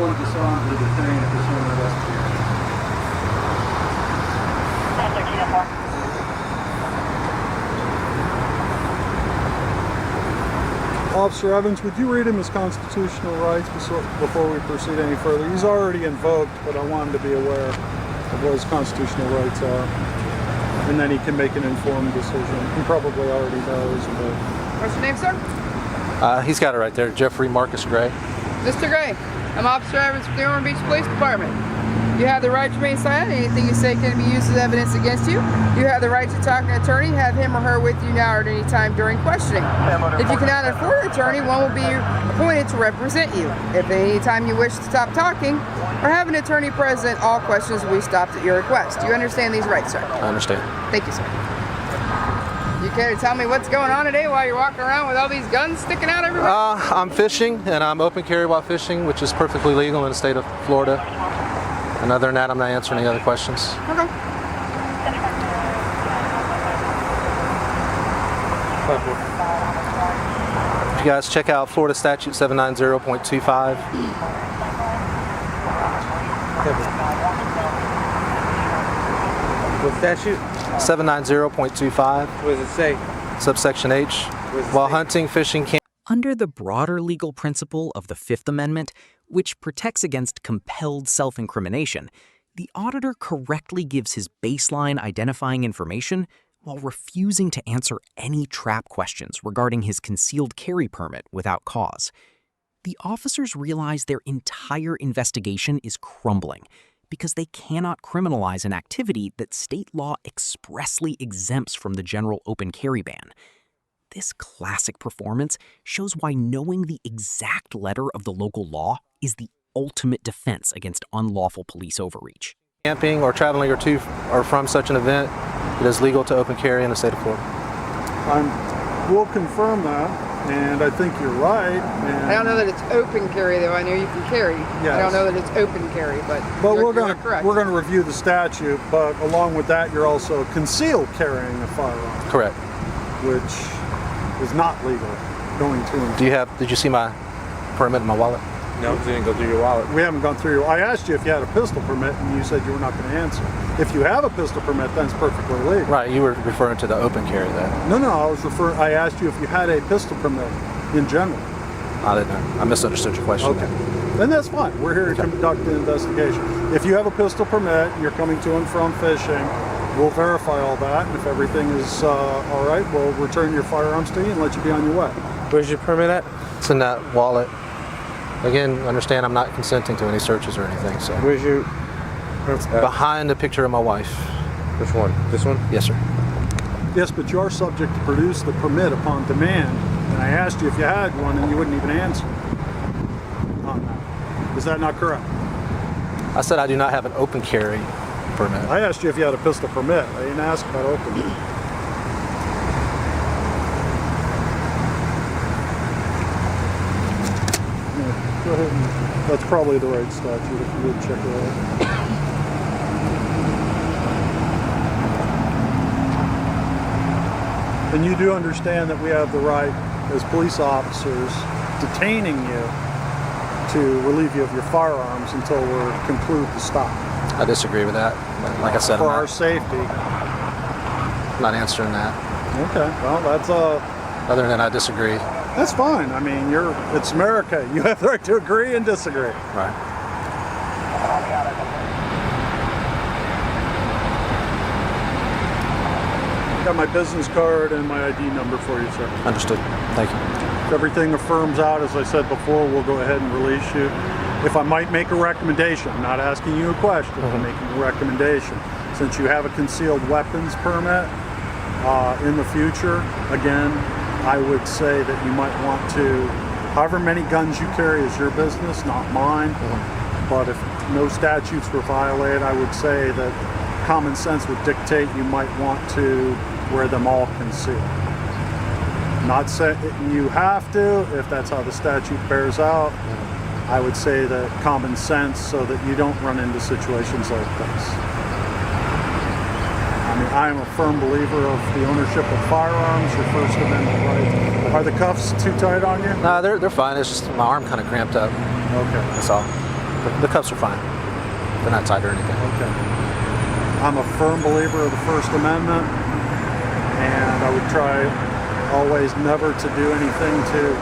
[SPEAKER 9] Officer Evans, would you read him his constitutional rights before we proceed any further? He's already invoked, but I want him to be aware of what his constitutional rights are. And then he can make an informed decision. He probably already knows, but...
[SPEAKER 7] What's your name, sir?
[SPEAKER 3] He's got it right there, Jeffrey Marcus Gray.
[SPEAKER 7] Mr. Gray, I'm Officer Evans with the Ormond Beach Police Department. You have the right to remain silent. Anything you say can be used as evidence against you. You have the right to talk to an attorney. Have him or her with you now or at any time during questioning. If you cannot afford an attorney, one will be appointed to represent you. If at any time you wish to stop talking or have an attorney present, all questions will be stopped at your request. Do you understand these rights, sir?
[SPEAKER 3] I understand.
[SPEAKER 7] Thank you, sir. You care to tell me what's going on today while you're walking around with all these guns sticking out everywhere?
[SPEAKER 3] I'm fishing, and I'm open carry while fishing, which is perfectly legal in the state of Florida. And other than that, I'm not answering any other questions.
[SPEAKER 7] Okay.
[SPEAKER 3] If you guys check out Florida Statute 790.25.
[SPEAKER 8] What statute?
[SPEAKER 3] 790.25.
[SPEAKER 8] What does it say?
[SPEAKER 3] Subsection H. While hunting, fishing, camping.
[SPEAKER 4] Under the broader legal principle of the Fifth Amendment, which protects against compelled self-incrimination, the auditor correctly gives his baseline identifying information while refusing to answer any trap questions regarding his concealed carry permit without cause. The officers realize their entire investigation is crumbling because they cannot criminalize an activity that state law expressly exempts from the general open carry ban. This classic performance shows why knowing the exact letter of the local law is the ultimate defense against unlawful police overreach.
[SPEAKER 3] Camping or traveling or to or from such an event, it is legal to open carry in the state of Florida.
[SPEAKER 9] We'll confirm that, and I think you're right. And
[SPEAKER 7] I don't know that it's open carry, though. I know you can carry.
[SPEAKER 9] Yes.
[SPEAKER 7] I don't know that it's open carry, but
[SPEAKER 9] we're
[SPEAKER 7] correct.
[SPEAKER 9] going to review the statute, but along with that, you're also concealed carrying a firearm.
[SPEAKER 3] Correct.
[SPEAKER 9] Which is not legal going to and
[SPEAKER 3] Did you see my permit in my wallet?
[SPEAKER 8] No, because it didn't go through your wallet.
[SPEAKER 9] We haven't gone through. I asked you if you had a pistol permit, and you said you were not going to answer. If you have a pistol permit, then it's perfectly legal.
[SPEAKER 3] Right, you were referring to the open carry there.
[SPEAKER 9] No, I asked you if you had a pistol permit in general.
[SPEAKER 3] I didn't know. I misunderstood your question.
[SPEAKER 9] Okay. Then that's fine. We're here to conduct an investigation. If you have a pistol permit, and you're coming to and from fishing, we'll verify all that, and if everything is all right, we'll return your firearms to you and let you be on your way.
[SPEAKER 8] Where's your permit at?
[SPEAKER 3] It's in that wallet. Again, understand I'm not consenting to any searches or anything, so.
[SPEAKER 8] Where's your...
[SPEAKER 3] Behind the picture of my wife.
[SPEAKER 8] Which one? This one?
[SPEAKER 3] Yes, sir.
[SPEAKER 9] Yes, but you are subject to produce the permit upon demand, and I asked you if you had one, and you wouldn't even answer. Is that not correct?
[SPEAKER 3] I said I do not have an open carry permit.
[SPEAKER 9] I asked you if you had a pistol permit. I didn't ask about open. Go ahead and, that's probably the right statute if you would check it out. And you do understand that we have the right, as police officers, detaining you to relieve you of your firearms until we conclude the stop.
[SPEAKER 3] I disagree with that. Like I said,
[SPEAKER 9] for our safety.
[SPEAKER 3] I'm not answering that.
[SPEAKER 9] Okay, well, that's
[SPEAKER 3] Other than I disagree.
[SPEAKER 9] That's fine. I mean, it's America. You have the right to agree and disagree.
[SPEAKER 3] Right.
[SPEAKER 9] Got my business card and my ID number for you, sir.
[SPEAKER 3] Understood. Thank you.
[SPEAKER 9] If everything affirms out, as I said before, we'll go ahead and release you. if I might make a recommendation, I'm not asking you a question, I'm making a recommendation. Since you have a concealed weapons permit, in the future, again, I would say that you might want to, however many guns you carry is your business, not mine. But if no statutes were violated, I would say that common sense would dictate you might want to wear them all concealed. Not saying you have to, if that's how the statute bears out. I would say that common sense, so that you don't run into situations like this. I mean, I am a firm believer of the ownership of firearms, your First Amendment rights. Are the cuffs too tight on you?
[SPEAKER 3] No, they're fine. It's just my arm kind of cramped up.
[SPEAKER 9] Okay.
[SPEAKER 3] That's all. The cuffs are fine. They're not tight or anything.
[SPEAKER 9] Okay. I'm a firm believer of the First Amendment, and I would try always never to do anything to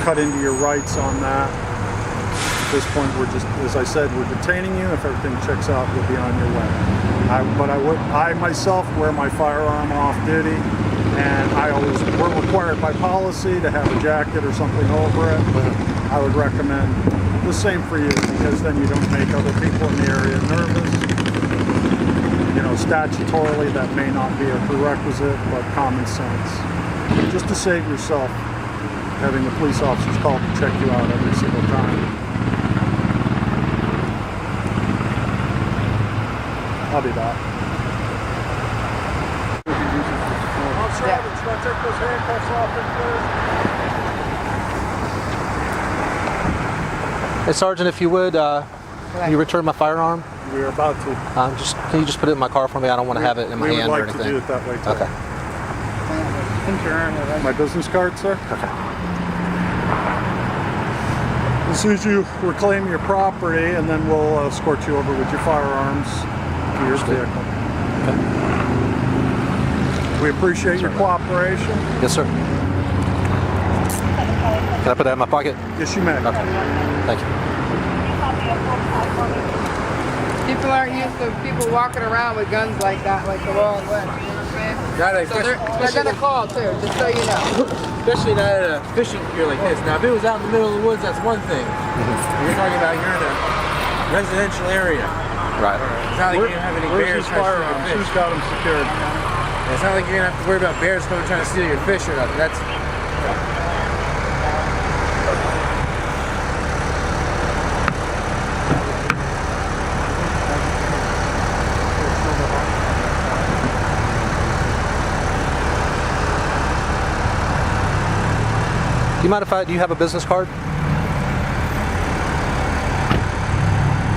[SPEAKER 9] cut into your rights on that. At this point, we're just, as I said, we're detaining you. If everything checks out, you'll be on your way. I myself wear my firearm off duty, and we're required by policy to have a jacket or something over it. I would recommend the same for you, because then you don't make other people in the area nervous. You know, statutorily that may not be a prerequisite, but common sense. Just to save yourself having the police officers call to check you out every single time. I'll be back. Officer Evans, can I take those handcuffs off in, please?
[SPEAKER 3] Hey, Sergeant, if you would, can you return my firearm?
[SPEAKER 9] We are about to.
[SPEAKER 3] Can you just put it in my car for me? I don't want to have it in my hand or anything.
[SPEAKER 9] We would like to do it that way, too.
[SPEAKER 3] Okay.
[SPEAKER 9] My business card, sir?
[SPEAKER 3] Okay.
[SPEAKER 9] As soon as you reclaim your property, and then we'll escort you over with your firearms to your vehicle.
[SPEAKER 3] Okay.
[SPEAKER 9] We appreciate your cooperation.
[SPEAKER 3] Yes, sir. Can I put that in my pocket?
[SPEAKER 9] Yes, you may.
[SPEAKER 3] Okay. Thank you.
[SPEAKER 7] People aren't used to people walking around with guns like that, like the Wild West. You know what I'm saying? So they're gonna call too, just so you know.
[SPEAKER 8] Especially not at a fishing pier like this. Now, if it was out in the middle of the woods, that's one thing. You're talking about you're in a residential area.
[SPEAKER 3] Right.
[SPEAKER 8] It's not like you have any bears trying to steal your fish.
[SPEAKER 9] Who's got them secured?
[SPEAKER 8] It's not like you're gonna have to worry about bears coming trying to steal your fish or nothing. That's
[SPEAKER 3] Do you mind if do you have a business card?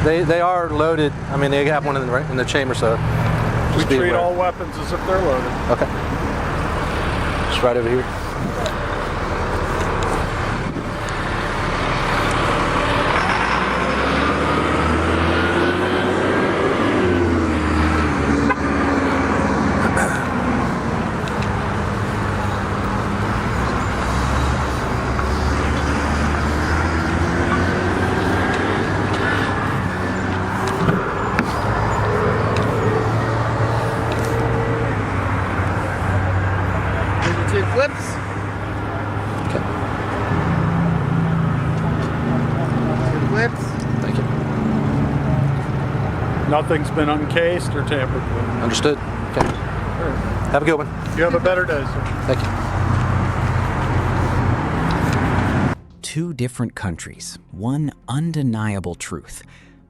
[SPEAKER 3] They are loaded. I mean, they have one in the chamber, so
[SPEAKER 9] We treat all weapons as if they're loaded.
[SPEAKER 3] Okay. Just right over here.
[SPEAKER 7] Clips.
[SPEAKER 3] Okay.
[SPEAKER 7] Clips.
[SPEAKER 3] Thank you.
[SPEAKER 9] Nothing's been uncased or tampered with.
[SPEAKER 3] Understood. Okay. Have a good one.
[SPEAKER 9] You have a better day, sir.
[SPEAKER 3] Thank you.
[SPEAKER 4] Two different countries, one undeniable truth.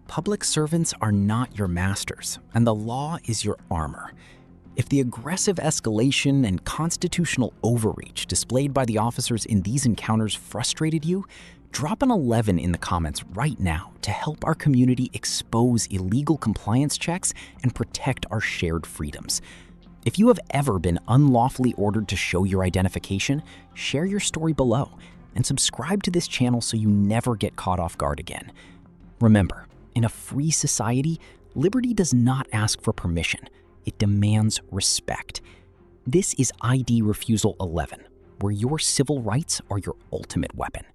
[SPEAKER 4] Public servants are not your masters, and the law is your armor. If the aggressive escalation and constitutional overreach displayed by the officers in these encounters frustrated you, drop an 11 in the comments right now to help our community expose illegal compliance checks and protect our shared freedoms. If you have ever been unlawfully ordered to show your identification, share your story below and subscribe to this channel so you never get caught off guard again. Remember, in a free society, liberty does not ask for permission. It demands respect. This is ID Refusal 11, where your civil rights are your ultimate weapon.